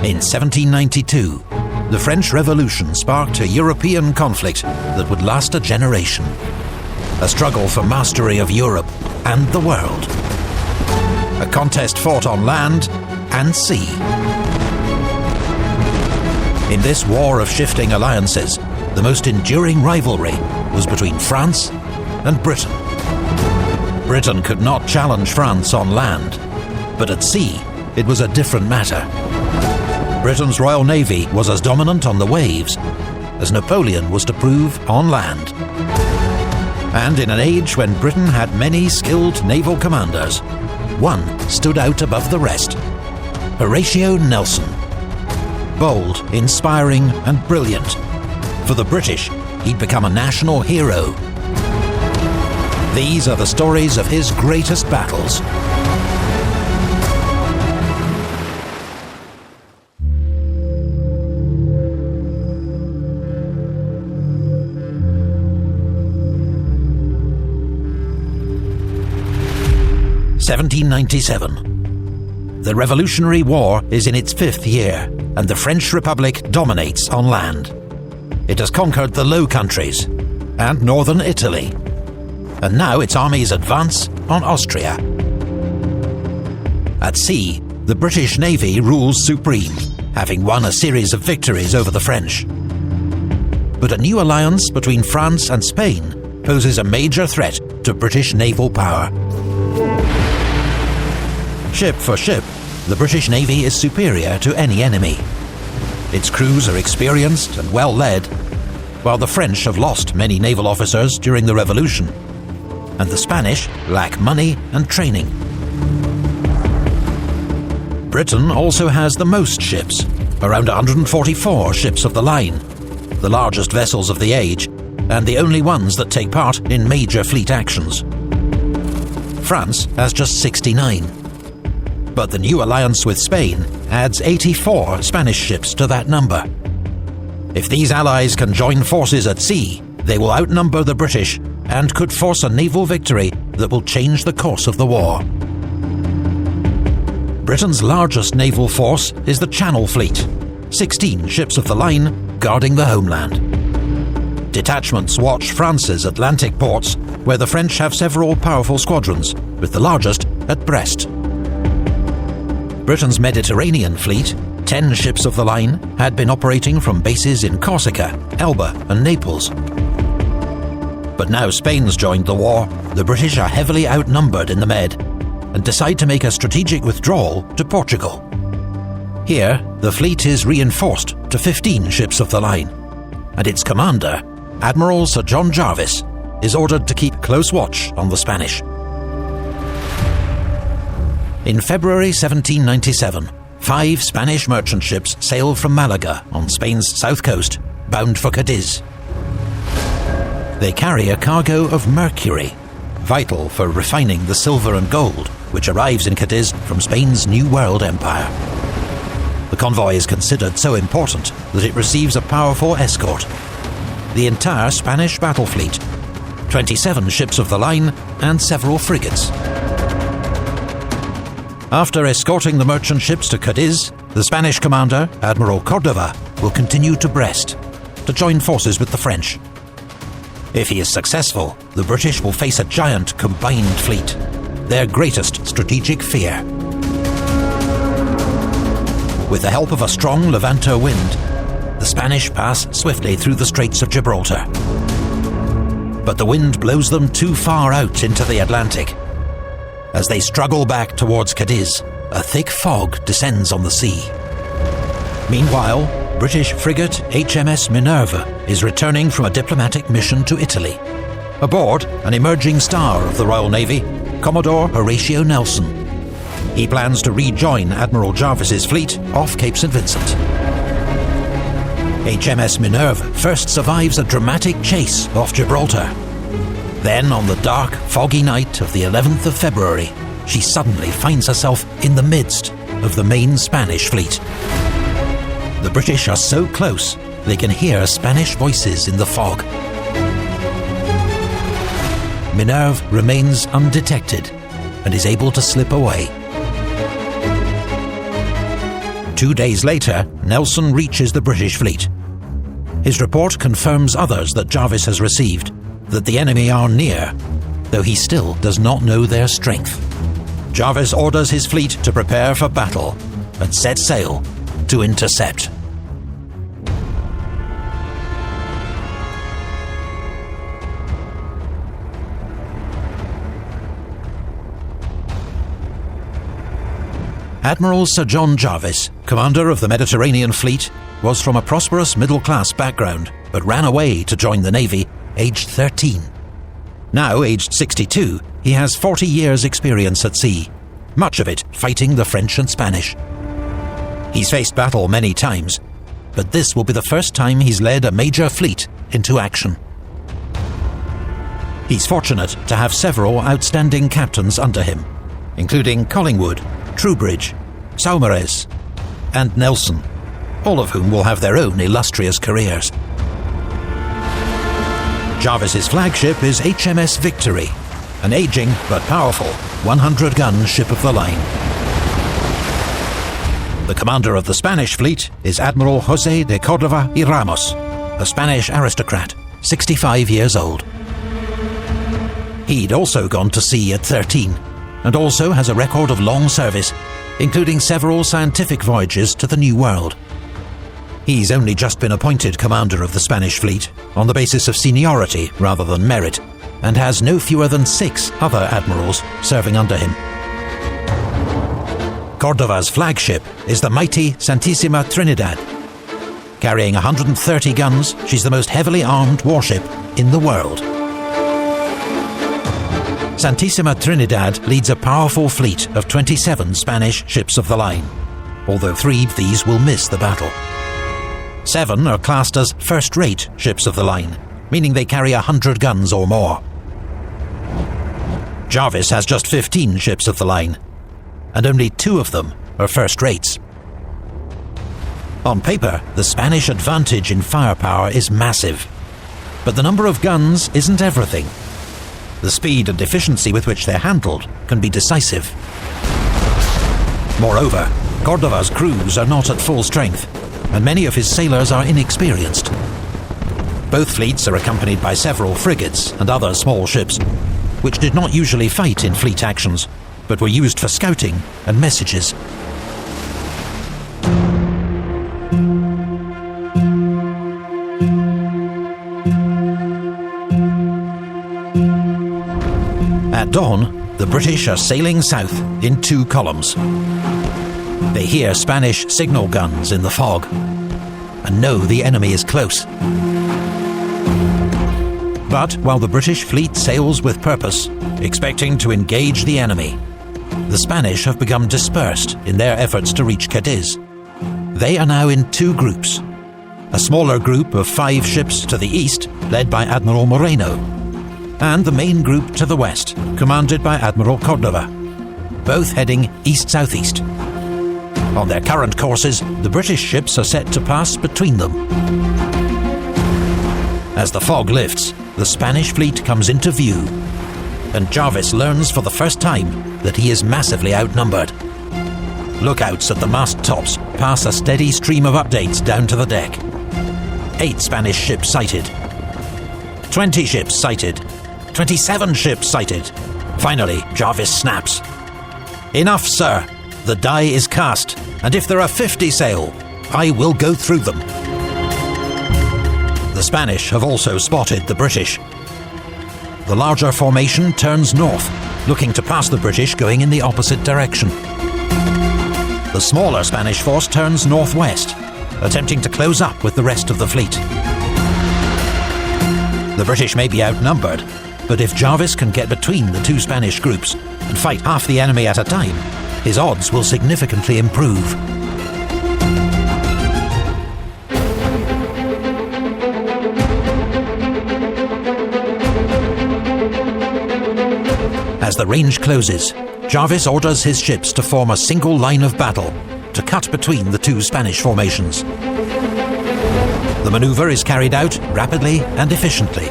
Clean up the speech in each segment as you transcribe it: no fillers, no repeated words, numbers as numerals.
In 1792, the French Revolution sparked a European conflict that would last a generation. A struggle for mastery of Europe and the world. A contest fought on land and sea. In this war of shifting alliances, the most enduring rivalry was between France and Britain. Britain could not challenge France on land, but at sea, it was a different matter. Britain's Royal Navy was as dominant on the waves as Napoleon was to prove on land. And in an age when Britain had many skilled naval commanders, one stood out above the rest: Horatio Nelson. Bold, inspiring, and brilliant. For the British, he'd become a national hero. These are the stories of his greatest battles. (1797). The Revolutionary War is in its 5th year, and the French Republic dominates on land. It has conquered the Low Countries and northern Italy, and now its armies advance on Austria. At sea, the British Navy rules supreme, having won a series of victories over the French. But a new alliance between France and Spain poses a major threat to British naval power. Ship for ship, the British Navy is superior to any enemy. Its crews are experienced and well led, while the French have lost many naval officers during the Revolution, and the Spanish lack money and training. Britain also has the most ships, around 144 ships of the line, the largest vessels of the age, and the only ones that take part in major fleet actions. France has just 69. But the new alliance with Spain adds 84 Spanish ships to that number. If these allies can join forces at sea, they will outnumber the British and could force a naval victory that will change the course of the war. Britain's largest naval force is the Channel Fleet, 16 ships of the line guarding the homeland. Detachments watch France's Atlantic ports, where the French have several powerful squadrons, with the largest at Brest. Britain's Mediterranean fleet, 10 ships of the line, had been operating from bases in Corsica, Elba and Naples. But now Spain's joined the war, the British are heavily outnumbered in the Med, and decide to make a strategic withdrawal to Portugal. Here, the fleet is reinforced to 15 ships of the line, and its commander, Admiral Sir John Jervis, is ordered to keep close watch on the Spanish. In February 1797, 5 Spanish merchant ships sailed from Malaga on Spain's south coast, bound for Cadiz. They carry a cargo of mercury, vital for refining the silver and gold which arrives in Cadiz from Spain's New World Empire. The convoy is considered so important that it receives a powerful escort: the entire Spanish battle fleet, 27 ships of the line and several frigates. After escorting the merchant ships to Cadiz, the Spanish commander, Admiral Cordova, will continue to Brest to join forces with the French. If he is successful, the British will face a giant combined fleet, their greatest strategic fear. With the help of a strong Levanter wind, the Spanish pass swiftly through the Straits of Gibraltar. But the wind blows them too far out into the Atlantic. As they struggle back towards Cadiz, a thick fog descends on the sea. Meanwhile, British frigate HMS Minerva is returning from a diplomatic mission to Italy. Aboard, an emerging star of the Royal Navy, Commodore Horatio Nelson. He plans to rejoin Admiral Jervis's fleet off Cape St. Vincent. HMS Minerva first survives a dramatic chase off Gibraltar. Then, on the dark, foggy night of the 11th of February, she suddenly finds herself in the midst of the main Spanish fleet. The British are so close, they can hear Spanish voices in the fog. Minerva remains undetected and is able to slip away. 2 days later, Nelson reaches the British fleet. His report confirms others that Jarvis has received, that the enemy are near, though he still does not know their strength. Jarvis orders his fleet to prepare for battle and set sail to intercept. Admiral Sir John Jarvis, commander of the Mediterranean Fleet, was from a prosperous middle-class background, but ran away to join the Navy, aged 13. Now aged 62, he has 40 years' experience at sea, much of it fighting the French and Spanish. He's faced battle many times, but this will be the first time he's led a major fleet into action. He's fortunate to have several outstanding captains under him, including Collingwood, Troubridge, Saumarez, and Nelson, all of whom will have their own illustrious careers. Jarvis's flagship is HMS Victory, an aging but powerful 100-gun ship of the line. The commander of the Spanish fleet is Admiral José de Córdoba y Ramos, a Spanish aristocrat, 65 years old. He'd also gone to sea at 13, and also has a record of long service, including several scientific voyages to the New World. He's only just been appointed commander of the Spanish fleet, on the basis of seniority rather than merit, and has no fewer than 6 other admirals serving under him. Cordova's flagship is the mighty Santísima Trinidad. Carrying 130 guns, she's the most heavily armed warship in the world. Santísima Trinidad leads a powerful fleet of 27 Spanish ships of the line, although 3 of these will miss the battle. 7 are classed as first-rate ships of the line, meaning they carry 100 guns or more. Jarvis has just 15 ships of the line, and only 2 of them are first-rates. On paper, the Spanish advantage in firepower is massive, but the number of guns isn't everything. The speed and efficiency with which they're handled can be decisive. Moreover, Cordova's crews are not at full strength, and many of his sailors are inexperienced. Both fleets are accompanied by several frigates and other small ships, which did not usually fight in fleet actions, but were used for scouting and messages. At dawn, the British are sailing south in 2 columns. They hear Spanish signal guns in the fog and know the enemy is close. But while the British fleet sails with purpose, expecting to engage the enemy, the Spanish have become dispersed in their efforts to reach Cadiz. They are now in 2 groups. A smaller group of 5 ships to the east, led by Admiral Moreno, and the main group to the west, commanded by Admiral Cordova, both heading east-southeast. On their current courses, the British ships are set to pass between them. As the fog lifts, the Spanish fleet comes into view, and Jarvis learns for the first time that he is massively outnumbered. Lookouts at the mast tops pass a steady stream of updates down to the deck. 8 Spanish ships sighted. 20 ships sighted. 27 ships sighted. Finally, Jarvis snaps. "Enough, sir. The die is cast, and if there are 50 sail, I will go through them." The Spanish have also spotted the British. The larger formation turns north, looking to pass the British going in the opposite direction. The smaller Spanish force turns northwest, attempting to close up with the rest of the fleet. The British may be outnumbered, but if Jarvis can get between the 2 Spanish groups and fight half the enemy at a time, his odds will significantly improve. As the range closes, Jarvis orders his ships to form a single line of battle to cut between the 2 Spanish formations. The maneuver is carried out rapidly and efficiently,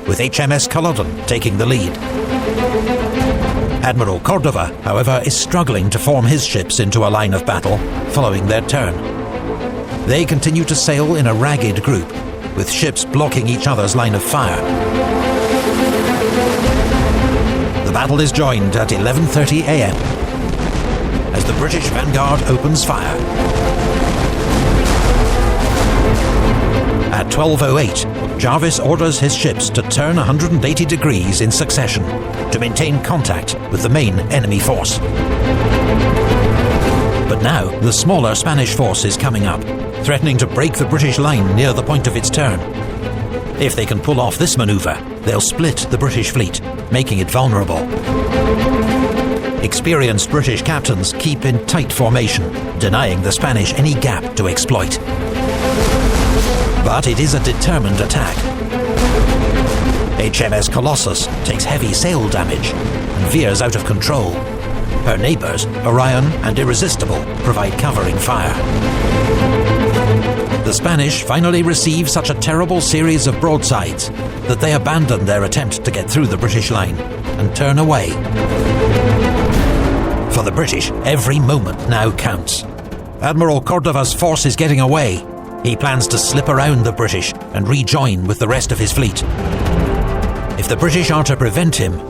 with HMS Culloden taking the lead. Admiral Cordova, however, is struggling to form his ships into a line of battle following their turn. They continue to sail in a ragged group, with ships blocking each other's line of fire. The battle is joined at 11:30 a.m. as the British vanguard opens fire. At 12:08, Jarvis orders his ships to turn 180 degrees in succession to maintain contact with the main enemy force. But now, the smaller Spanish force is coming up, threatening to break the British line near the point of its turn. If they can pull off this manoeuvre, they'll split the British fleet, making it vulnerable. Experienced British captains keep in tight formation, denying the Spanish any gap to exploit. But it is a determined attack. HMS Colossus takes heavy sail damage and veers out of control. Her neighbours, Orion and Irresistible, provide covering fire. The Spanish finally receive such a terrible series of broadsides that they abandon their attempt to get through the British line and turn away. For the British, every moment now counts. Admiral Cordova's force is getting away. He plans to slip around the British and rejoin with the rest of his fleet. If the British are to prevent him,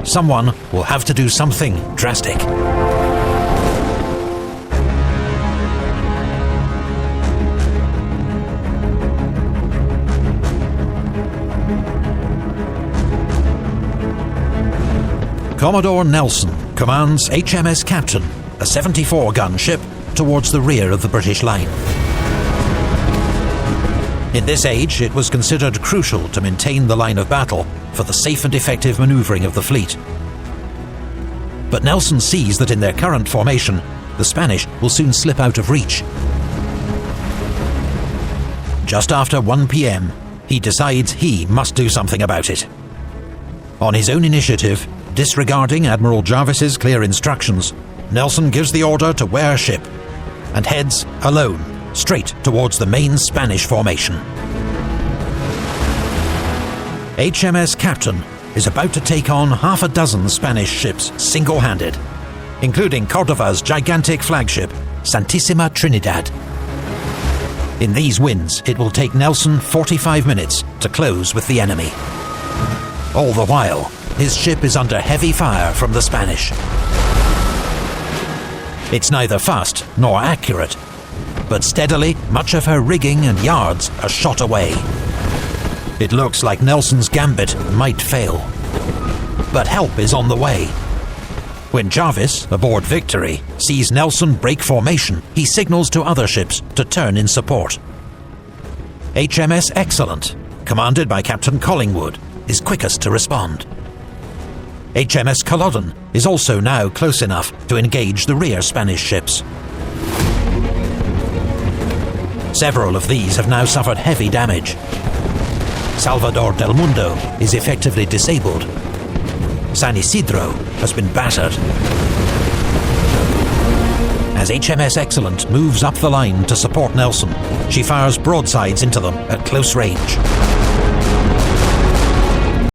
someone will have to do something drastic. Commodore Nelson commands HMS Captain, a 74-gun ship, towards the rear of the British line. In this age, it was considered crucial to maintain the line of battle for the safe and effective manoeuvring of the fleet. But Nelson sees that in their current formation, the Spanish will soon slip out of reach. Just after 1 p.m, he decides he must do something about it. On his own initiative, disregarding Admiral Jarvis's clear instructions, Nelson gives the order to wear ship and heads alone straight towards the main Spanish formation. HMS Captain is about to take on half a dozen Spanish ships single-handed, including Cordova's gigantic flagship, Santissima Trinidad. In these winds, it will take Nelson 45 minutes to close with the enemy. All the while, his ship is under heavy fire from the Spanish. It's neither fast nor accurate, but steadily, much of her rigging and yards are shot away. It looks like Nelson's gambit might fail. But help is on the way. When Jarvis, aboard Victory, sees Nelson break formation, he signals to other ships to turn in support. HMS Excellent, commanded by Captain Collingwood, is quickest to respond. HMS Culloden is also now close enough to engage the rear Spanish ships. Several of these have now suffered heavy damage. Salvador del Mundo is effectively disabled. San Isidro has been battered. As HMS Excellent moves up the line to support Nelson, she fires broadsides into them at close range.